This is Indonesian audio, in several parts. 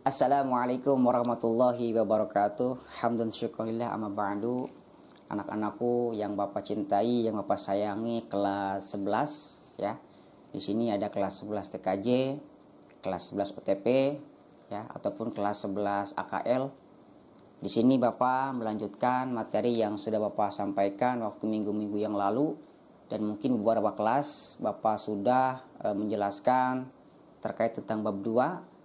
Assalamualaikum warahmatullahi wabarakatuh. Hamdan syukurillah amma ba'du. Anak-anakku yang Bapak cintai, yang Bapak sayangi, kelas 11 ya. Di sini ada kelas 11 TKJ, kelas 11 OTP ya, ataupun kelas 11 AKL. Di sini Bapak melanjutkan materi yang sudah Bapak sampaikan waktu minggu-minggu yang lalu, dan mungkin beberapa kelas Bapak sudah menjelaskan terkait tentang bab 2.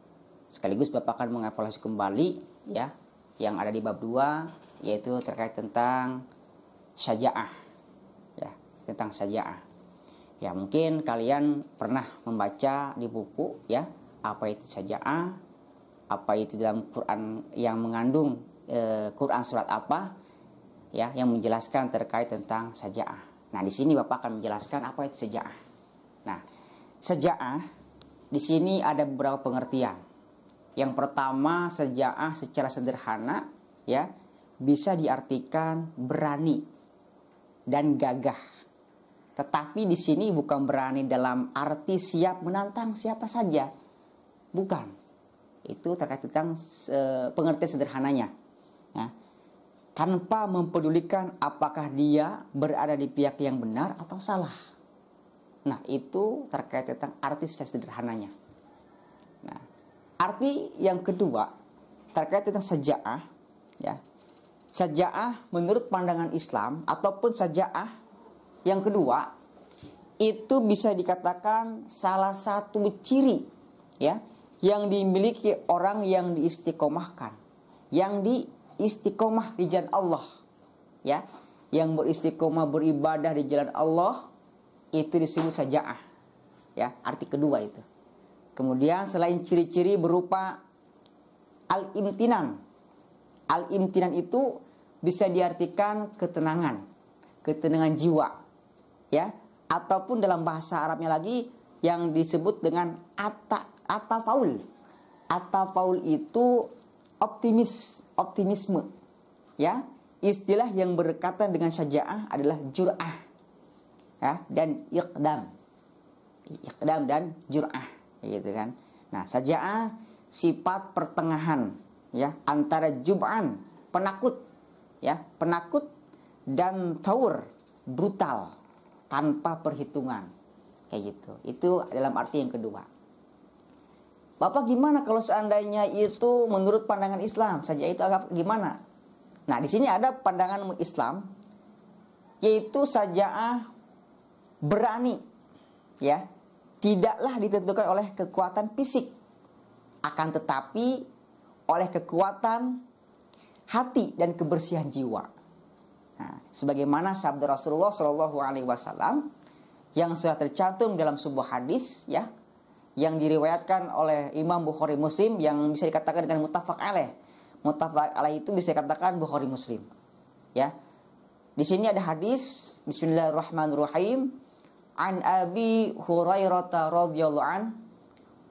Sekaligus Bapak akan mengevaluasi kembali ya yang ada di bab 2, yaitu terkait tentang syaja'ah. Ya, tentang syaja'ah. Ya, mungkin kalian pernah membaca di buku ya, apa itu syaja'ah, apa itu dalam Quran yang mengandung Quran surat apa ya yang menjelaskan terkait tentang syaja'ah. Nah, di sini Bapak akan menjelaskan apa itu syaja'ah. Nah, syaja'ah di sini ada beberapa pengertian. Yang pertama, syaja'ah secara sederhana ya bisa diartikan berani dan gagah. Tetapi di sini bukan berani dalam arti siap menantang siapa saja. Bukan. Itu terkait tentang pengertian sederhananya. Ya. Tanpa mempedulikan apakah dia berada di pihak yang benar atau salah. Nah, itu terkait tentang arti secara sederhananya. Nah, arti yang kedua terkait tentang syaja'ah ya. Syaja'ah menurut pandangan Islam ataupun syaja'ah yang kedua itu bisa dikatakan salah satu ciri ya yang dimiliki orang yang diistiqomahkan, yang diistiqomah di jalan Allah ya, yang beristiqomah beribadah di jalan Allah, itu disebut syaja'ah ya, arti kedua itu. Kemudian selain ciri-ciri berupa al-imtinan. Al-imtinan itu bisa diartikan ketenangan, ketenangan jiwa ya, ataupun dalam bahasa Arabnya lagi yang disebut dengan atafaul. Atafaul itu optimisme ya. Istilah yang berkaitan dengan syaja'ah adalah jur'ah ya, dan iqdam dan jur'ah gitu kan. Nah, syaja'ah sifat pertengahan ya antara jub'an, penakut ya, penakut, dan taur, brutal, tanpa perhitungan kayak gitu. Itu dalam arti yang kedua. Bapak gimana kalau seandainya itu menurut pandangan Islam saja itu agak gimana? Nah, di sini ada pandangan Islam, yaitu syaja'ah berani ya, tidaklah ditentukan oleh kekuatan fisik, akan tetapi oleh kekuatan hati dan kebersihan jiwa. Nah, sebagaimana sabda Rasulullah SAW yang sudah tercantum dalam sebuah hadis ya, yang diriwayatkan oleh Imam Bukhari Muslim, yang bisa dikatakan dengan muttafaq alaih. Muttafaq alaih itu bisa dikatakan Bukhari Muslim. Ya. Di sini ada hadis, Bismillahirrahmanirrahim. An Abi Hurairah radhiyallahu an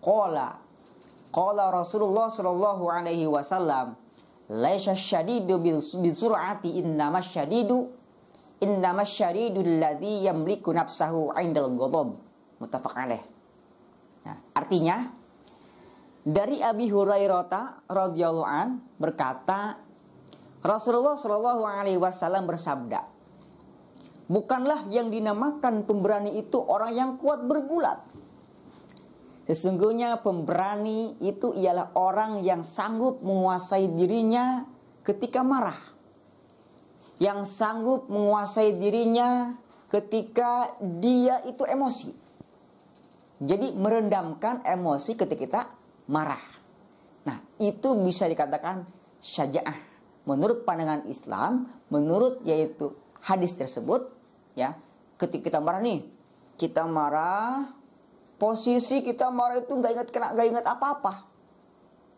qala Rasulullah sallallahu alaihi wasallam laisa syadidu bil sur'ati innamas syadidu alladhi yamliku nafsahu 'indal ghadab. Muttafaq alaih. Nah, artinya dari Abi Hurairah radhiyallahu an berkata, Rasulullah sallallahu alaihi wasallam bersabda, bukanlah yang dinamakan pemberani itu orang yang kuat bergulat. Sesungguhnya pemberani itu ialah orang yang sanggup menguasai dirinya ketika marah, yang sanggup menguasai dirinya ketika dia itu emosi. Jadi merendamkan emosi ketika kita marah. Nah, itu bisa dikatakan syaja'ah. Menurut pandangan Islam, menurut yaitu hadis tersebut ya, ketika kita marah nih, kita marah, posisi kita marah itu gak ingat apa-apa.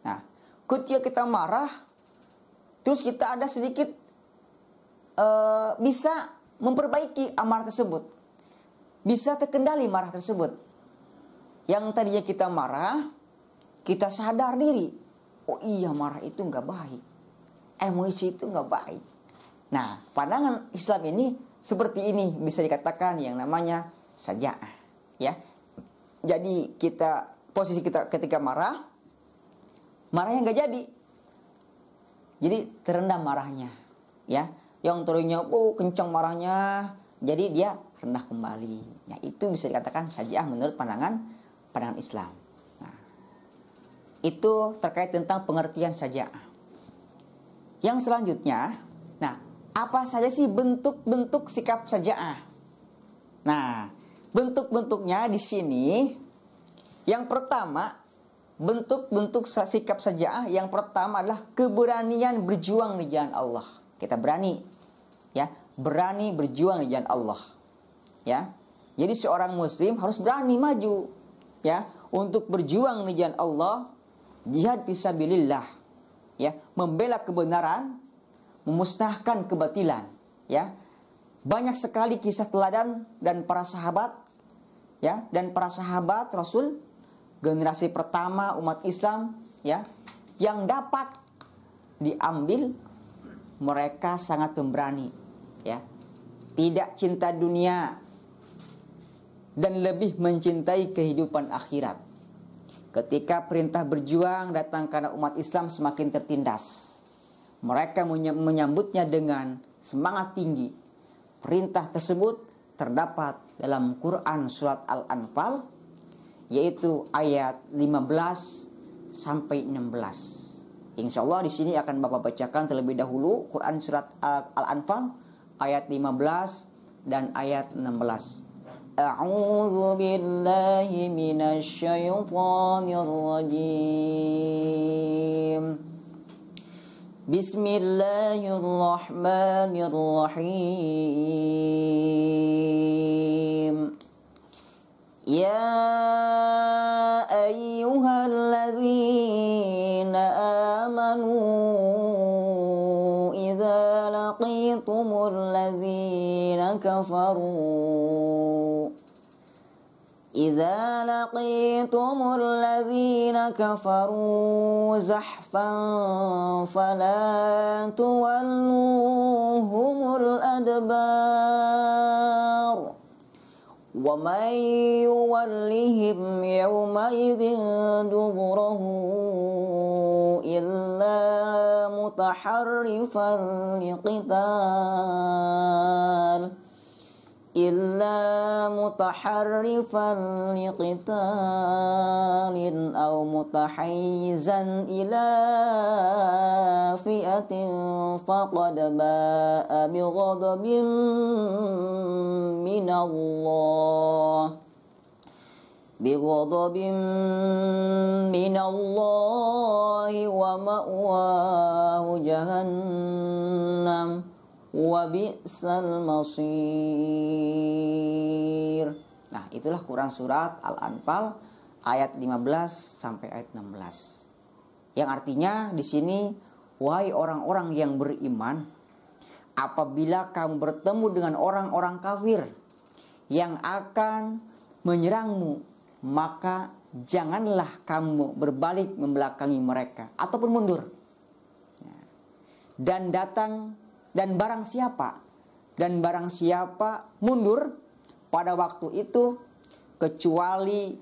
Nah, ketika kita marah, terus kita ada sedikit bisa memperbaiki amarah tersebut, bisa terkendali marah tersebut. Yang tadinya kita marah, kita sadar diri, oh iya marah itu gak baik, emosi itu gak baik. Nah, pandangan Islam ini seperti ini, bisa dikatakan yang namanya syaja'ah ya. Jadi posisi kita ketika marah, marahnya nggak jadi. Jadi terendam marahnya, ya. Yang tadinya kencang marahnya, jadi dia rendah kembali. Ya, itu bisa dikatakan syaja'ah menurut pandangan Islam. Nah, itu terkait tentang pengertian syaja'ah. Yang selanjutnya, nah, apa saja sih bentuk-bentuk sikap syaja'ah? Nah, bentuk-bentuknya di sini, yang pertama, bentuk-bentuk sikap syaja'ah yang pertama adalah keberanian berjuang di jalan Allah. Kita berani, ya, berani berjuang di jalan Allah, ya. Jadi seorang muslim harus berani maju, ya, untuk berjuang di jalan Allah, jihad fisabilillah, ya, membela kebenaran, memusnahkan kebatilan, ya. Banyak sekali kisah teladan dan para sahabat, ya, dan para sahabat Rasul generasi pertama umat Islam, ya, yang dapat diambil, mereka sangat pemberani, ya, tidak cinta dunia dan lebih mencintai kehidupan akhirat. Ketika perintah berjuang datang karena umat Islam semakin tertindas, mereka menyambutnya dengan semangat tinggi. Perintah tersebut terdapat dalam Quran surat Al-Anfal, yaitu ayat 15 sampai 16. Insyaallah di sini akan Bapak bacakan terlebih dahulu Quran surat Al-Anfal ayat 15 dan ayat 16. A'udzu billahi minasy syaithanir rajim. Bismillahirrahmanirrahim. Ya ayyuhalladzina amanu idza laqitumul ladzina kafaru إذا لقيتم الذين كفروا زحفا فلا تولوهم الأدبار ومن يولهم يومئذ دبره إلا متحرفا لقتال أو متحيزا إلى فئة فقد باء بغضب من الله ومأواه جهنم wabi'sal masir. Nah, itulah Quran surat Al-Anfal ayat 15 sampai ayat 16. Yang artinya di sini, wahai orang-orang yang beriman, apabila kamu bertemu dengan orang-orang kafir yang akan menyerangmu, maka janganlah kamu berbalik membelakangi mereka ataupun mundur. Dan barang siapa mundur pada waktu itu kecuali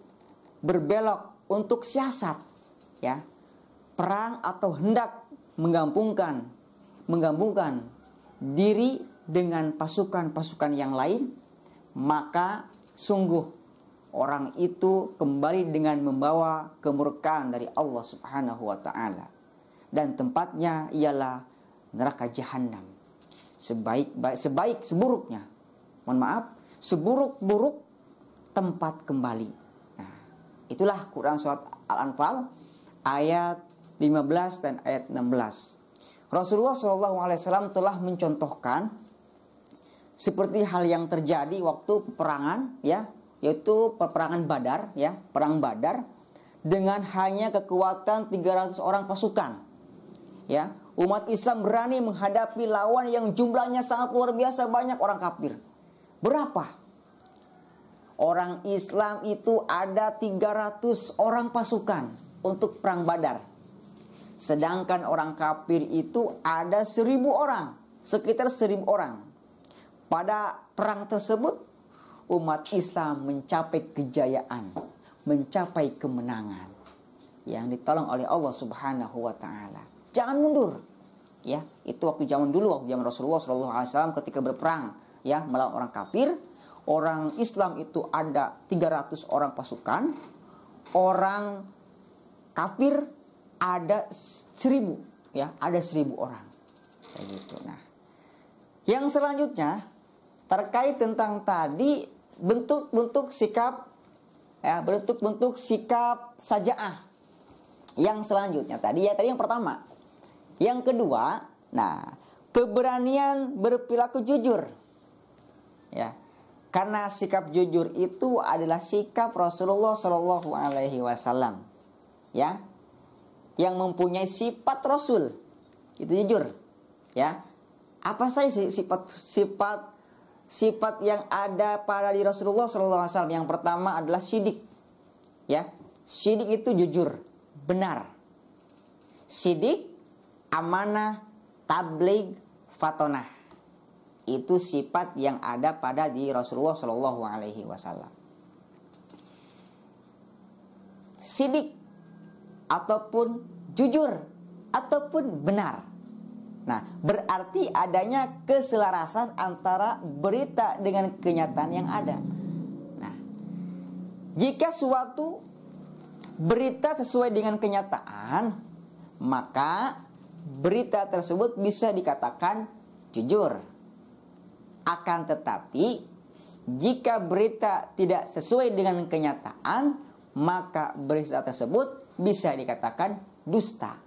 berbelok untuk siasat, ya, perang atau hendak menggabungkan diri dengan pasukan-pasukan yang lain, maka sungguh orang itu kembali dengan membawa kemurkaan dari Allah Subhanahu wa taala, dan tempatnya ialah neraka jahanam. Seburuk-buruk tempat kembali. Nah, itulah Quran surat Al-Anfal ayat 15 dan ayat 16. Rasulullah SAW telah mencontohkan seperti hal yang terjadi waktu peperangan, ya, yaitu peperangan Badar, ya, perang Badar, dengan hanya kekuatan 300 orang pasukan, ya. Umat Islam berani menghadapi lawan yang jumlahnya sangat luar biasa banyak, orang kafir. Berapa? Orang Islam itu ada 300 orang pasukan untuk perang Badar. Sedangkan orang kafir itu ada 1.000 orang, sekitar 1.000 orang. Pada perang tersebut, umat Islam mencapai kejayaan, mencapai kemenangan. yang ditolong oleh Allah Subhanahu wa taala. Jangan mundur. Ya, itu waktu zaman dulu, waktu zaman Rasulullah SAW ketika berperang ya melawan orang kafir. Orang Islam itu ada 300 orang pasukan, orang kafir ada 1000, ya, ada 1000 orang. Kayak gitu. Nah, yang selanjutnya terkait tentang tadi bentuk-bentuk sikap, ya, bentuk-bentuk sikap sajaah. Yang selanjutnya tadi yang pertama. Yang kedua, nah, keberanian berperilaku jujur. Ya. Karena sikap jujur itu adalah sikap Rasulullah Shallallahu Alaihi Wasallam, ya, yang mempunyai sifat Rasul, itu jujur, ya. Apa saja sifat yang ada pada di Rasulullah Shallallahu Alaihi Wasallam? Yang pertama adalah sidik, ya. Sidik itu jujur, benar. Sidik, amanah, tabligh, fatonah. Itu sifat yang ada pada di Rasulullah Shallallahu Alaihi Wasallam. Sidik ataupun jujur ataupun benar. Nah, berarti adanya keselarasan antara berita dengan kenyataan yang ada. Nah, jika suatu berita sesuai dengan kenyataan, maka berita tersebut bisa dikatakan jujur. Akan tetapi, jika berita tidak sesuai dengan kenyataan, maka berita tersebut bisa dikatakan dusta.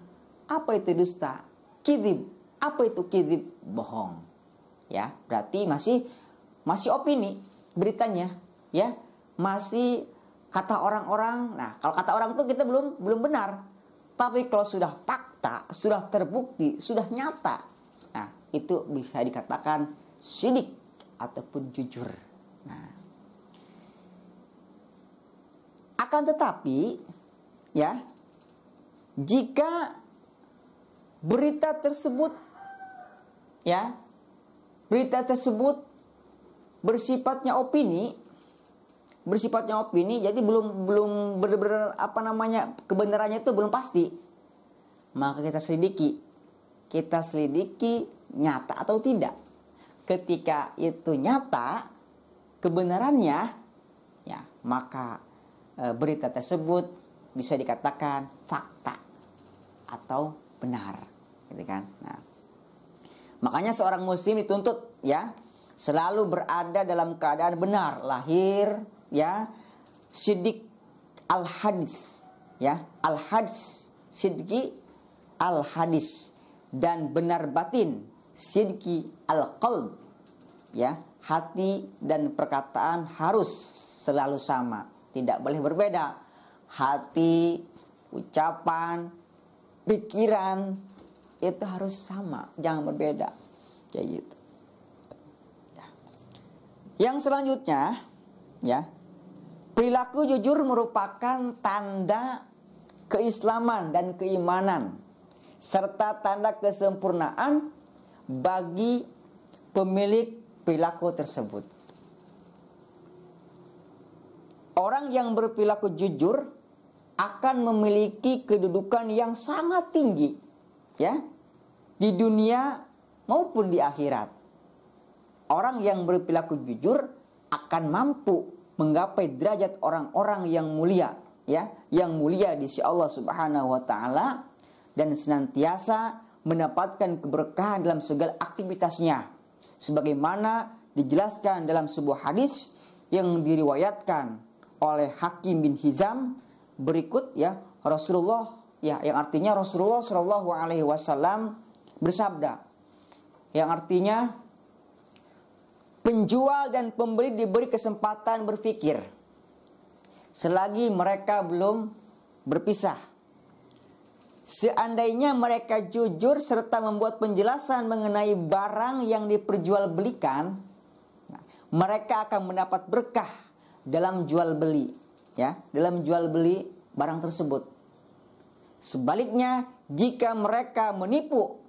Apa itu dusta? Kidib. Apa itu kidib? Bohong. Ya, berarti masih opini beritanya, ya. Masih kata orang-orang. Nah, kalau kata orang itu kita belum benar. Tapi kalau sudah fakta, sudah terbukti, sudah nyata, nah, itu bisa dikatakan sidik ataupun jujur. Nah, akan tetapi, ya, jika berita tersebut, ya, berita tersebut bersifatnya opini, jadi belum benar-benar kebenarannya itu belum pasti, maka kita selidiki nyata atau tidak. Ketika itu nyata kebenarannya, ya, maka berita tersebut bisa dikatakan fakta atau benar, gitu kan. Nah, makanya seorang muslim dituntut, ya, selalu berada dalam keadaan benar lahir, ya, sidik al-hadis, ya, al-hadis, sidqi al-hadis, dan benar batin, sidqi al-qalb, ya, hati dan perkataan harus selalu sama, tidak boleh berbeda. Hati, ucapan, pikiran itu harus sama, jangan berbeda, kayak gitu. Yang selanjutnya, ya, perilaku jujur merupakan tanda keislaman dan keimanan serta tanda kesempurnaan bagi pemilik perilaku tersebut. Orang yang berperilaku jujur akan memiliki kedudukan yang sangat tinggi, ya, di dunia maupun di akhirat. Orang yang berperilaku jujur akan mampu menggapai derajat orang-orang yang mulia, ya, yang mulia di sisi Allah Subhanahu wa taala, dan senantiasa mendapatkan keberkahan dalam segala aktivitasnya, sebagaimana dijelaskan dalam sebuah hadis yang diriwayatkan oleh Hakim bin Hizam berikut, ya, Rasulullah, ya, yang artinya Rasulullah Shallallahu Alaihi Wasallam bersabda, yang artinya penjual dan pembeli diberi kesempatan berpikir selagi mereka belum berpisah. Seandainya mereka jujur serta membuat penjelasan mengenai barang yang diperjualbelikan, mereka akan mendapat berkah dalam jual beli, ya, dalam jual beli barang tersebut. Sebaliknya, jika mereka menipu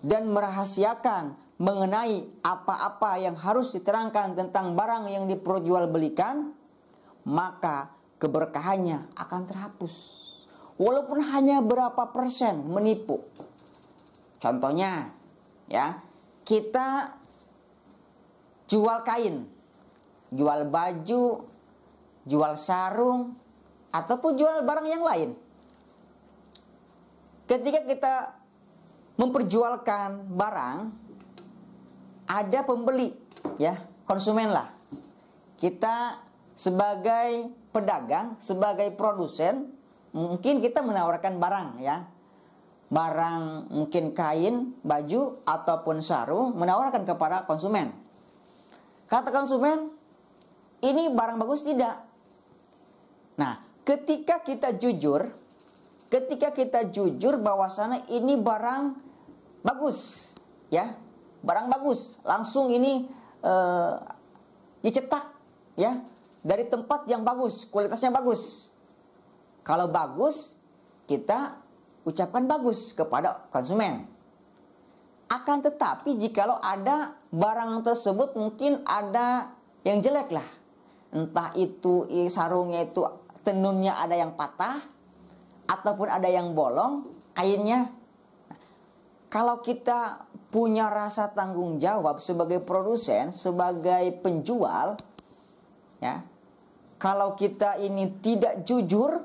dan merahasiakan mengenai apa-apa yang harus diterangkan tentang barang yang diperjualbelikan, maka keberkahannya akan terhapus. walaupun hanya berapa persen menipu. Contohnya ya, kita jual kain, jual baju, jual sarung, ataupun jual barang yang lain. Ketika kita memperjualkan barang, ada pembeli, ya, konsumen lah. Kita sebagai pedagang, sebagai produsen, mungkin kita menawarkan barang, ya. Barang mungkin kain, baju, ataupun sarung, menawarkan kepada konsumen. Kata konsumen, ini barang bagus tidak? Nah, ketika kita jujur bahwasanya ini barang bagus, ya, barang bagus, langsung ini dicetak, ya, dari tempat yang bagus, kualitasnya bagus. Kalau bagus, kita ucapkan bagus kepada konsumen. Akan tetapi jikalau ada barang tersebut mungkin ada yang jelek lah, entah itu sarungnya itu tenunnya ada yang patah, ataupun ada yang bolong kainnya. Kalau kita punya rasa tanggung jawab sebagai produsen, sebagai penjual, ya, kalau kita ini tidak jujur,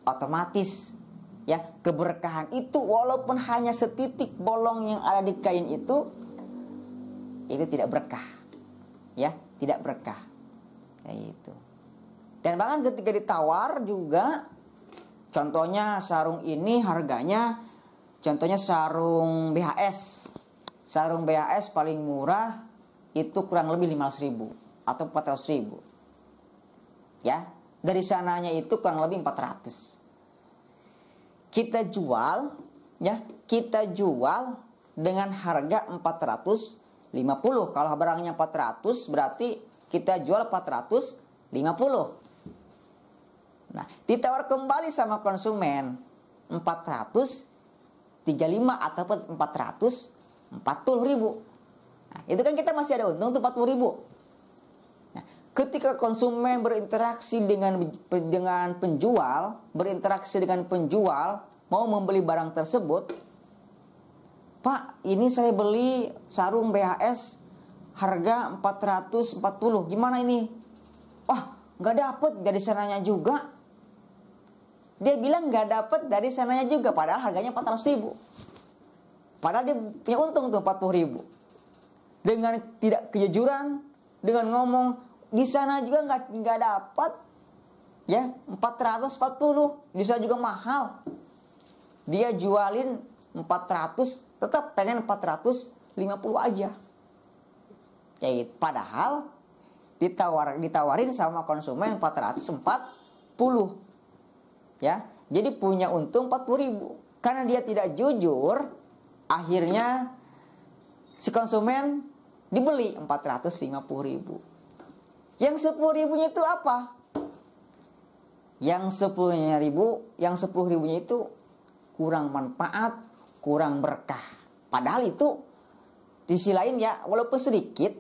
otomatis, ya, keberkahan itu walaupun hanya setitik bolong yang ada di kain itu tidak berkah, ya, tidak berkah, kayak gitu. Dan bahkan ketika ditawar juga, contohnya sarung ini harganya, contohnya sarung BHS. Sarung BHS paling murah itu kurang lebih 500.000 atau 400.000. Ya, dari sananya itu kurang lebih 400. Kita jual, ya, kita jual dengan harga 450. Kalau barangnya 400 berarti kita jual 450. Nah, ditawar kembali sama konsumen 435 ataupun 440.000. Nah, itu kan kita masih ada untung tuh 40.000. Nah, ketika konsumen berinteraksi dengan penjual, mau membeli barang tersebut, Pak, ini saya beli sarung BHS harga 440, gimana ini? Wah, nggak dapet dari sananya juga. Dia bilang nggak dapet dari sananya juga, padahal harganya 400.000. Padahal dia punya untung tuh 40.000. Dengan tidak kejujuran, dengan ngomong di sana juga nggak dapat, ya, 440, di sana juga mahal. Dia jualin 400, tetap pengen 450 aja. Kayak gitu. Padahal ditawarin sama konsumen 440. Ya, jadi punya untung 40.000. Karena dia tidak jujur, akhirnya si konsumen dibeli 450.000. Yang 10.000-nya itu apa? Yang 10.000-nya itu kurang manfaat, kurang berkah. Padahal itu di sisi lain, ya, walaupun sedikit,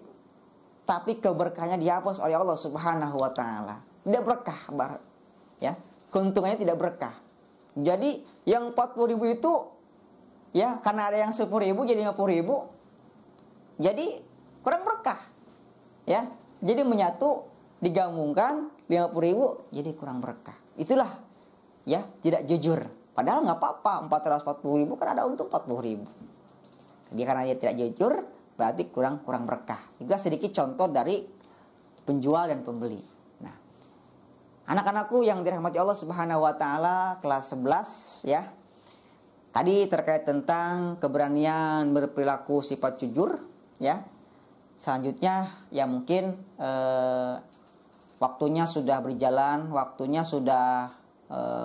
tapi keberkahannya dihapus oleh Allah Subhanahu wa taala. Tidak berkah, ya. Keuntungannya tidak berkah. Jadi yang 40.000 itu, ya, karena ada yang 10.000 jadi 50.000. Jadi kurang berkah. Ya. Jadi menyatu, digabungkan 50.000 jadi kurang berkah. Itulah, ya, tidak jujur. Padahal nggak apa-apa, 440.000 kan ada untung 40.000. Jadi karena dia tidak jujur, berarti kurang berkah. Itu sedikit contoh dari penjual dan pembeli. Anak-anakku yang dirahmati Allah Subhanahu wa taala, kelas 11, ya. Tadi terkait tentang keberanian berperilaku sifat jujur, ya. Selanjutnya, ya, mungkin waktunya sudah berjalan,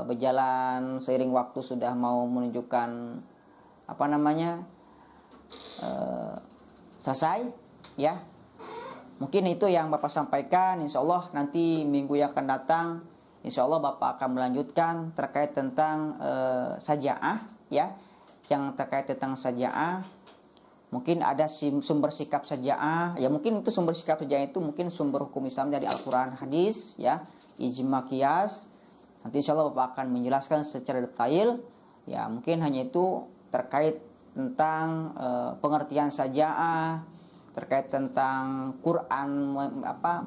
berjalan seiring waktu sudah mau menunjukkan selesai, ya. Mungkin itu yang Bapak sampaikan. Insya Allah nanti minggu yang akan datang, insya Allah Bapak akan melanjutkan terkait tentang sajaah, ya. Yang terkait tentang sajaah, mungkin ada sumber sikap sajaah, ya, mungkin itu sumber sikap sajaah itu mungkin sumber hukum Islam dari Al-Quran, hadis, ya, ijma qiyas, Nanti insya Allah Bapak akan menjelaskan secara detail. Ya, mungkin hanya itu terkait tentang pengertian saja'ah, terkait tentang Quran,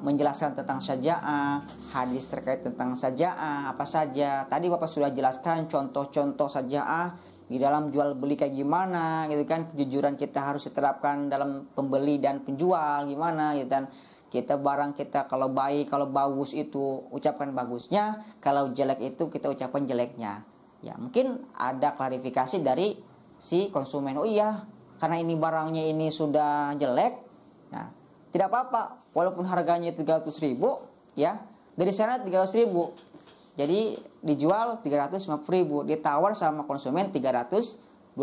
menjelaskan tentang saja'ah, hadis terkait tentang saja'ah apa saja. Tadi Bapak sudah jelaskan contoh-contoh saja'ah di dalam jual beli kayak gimana gitu kan. Kejujuran kita harus diterapkan dalam pembeli dan penjual gimana gitu kan. Kita barang kita kalau baik, kalau bagus itu ucapkan bagusnya, kalau jelek itu kita ucapkan jeleknya. Ya, mungkin ada klarifikasi dari si konsumen. Oh iya, karena ini barangnya ini sudah jelek. Nah, tidak apa-apa walaupun harganya 300.000 ya. Dari sana 300.000. Jadi dijual 350.000, ditawar sama konsumen 320.000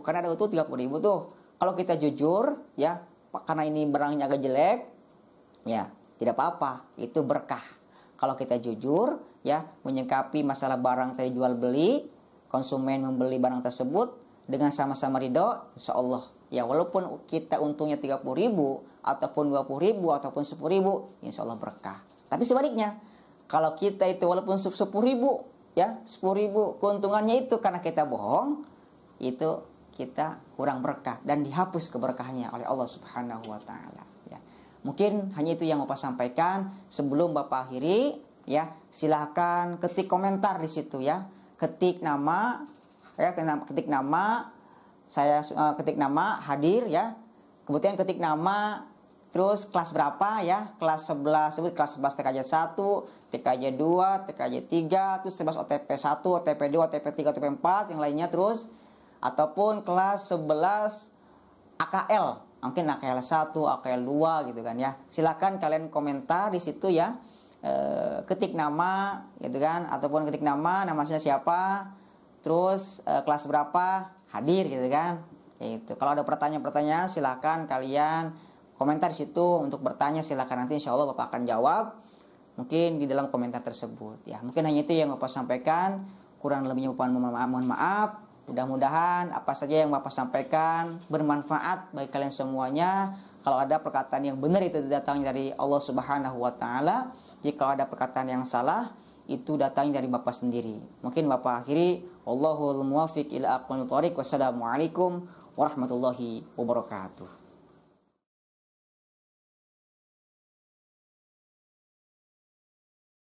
karena ada utuh 30.000 tuh. Kalau kita jujur ya, karena ini barangnya agak jelek, ya, tidak apa-apa, itu berkah. Kalau kita jujur ya, menyikapi masalah barang tadi jual beli, konsumen membeli barang tersebut dengan sama-sama ridho, insya Allah ya, walaupun kita untungnya 30.000 ataupun 20.000 ataupun 10.000, insya Allah berkah. Tapi sebaliknya, kalau kita itu walaupun 10.000 ya, 10.000 keuntungannya itu karena kita bohong, itu kita kurang berkah dan dihapus keberkahannya oleh Allah Subhanahu wa taala. Mungkin hanya itu yang Bapak sampaikan. Sebelum Bapak akhiri ya, silahkan ketik komentar di situ ya. Ketik nama ya, ketik nama saya, ketik nama hadir ya. Kemudian ketik nama, terus kelas berapa ya? Kelas 11, sebut kelas 11 TKJ 1, TKJ 2, TKJ 3, terus 11 OTP 1, OTP 2, OTP 3, OTP 4, yang lainnya terus. Ataupun kelas 11 AKL, mungkin AKL 1, AKL 2 gitu kan ya. Silakan kalian komentar di situ ya. Ketik nama gitu kan, ataupun ketik nama saya siapa, terus kelas berapa, hadir gitu kan. Itu. Kalau ada pertanyaan-pertanyaan silakan kalian komentar di situ untuk bertanya, silakan nanti insya Allah Bapak akan jawab mungkin di dalam komentar tersebut ya. Mungkin hanya itu yang Bapak sampaikan, kurang lebihnya Bapak mohon maaf. Mudah-mudahan apa saja yang Bapak sampaikan bermanfaat bagi kalian semuanya. Kalau ada perkataan yang benar itu datang dari Allah Subhanahu wa taala. Jika ada perkataan yang salah itu datang dari Bapak sendiri. Mungkin Bapak akhiri, wallahul muwaffiq ila aqwamit thoriq. Wassalamualaikum warahmatullahi wabarakatuh.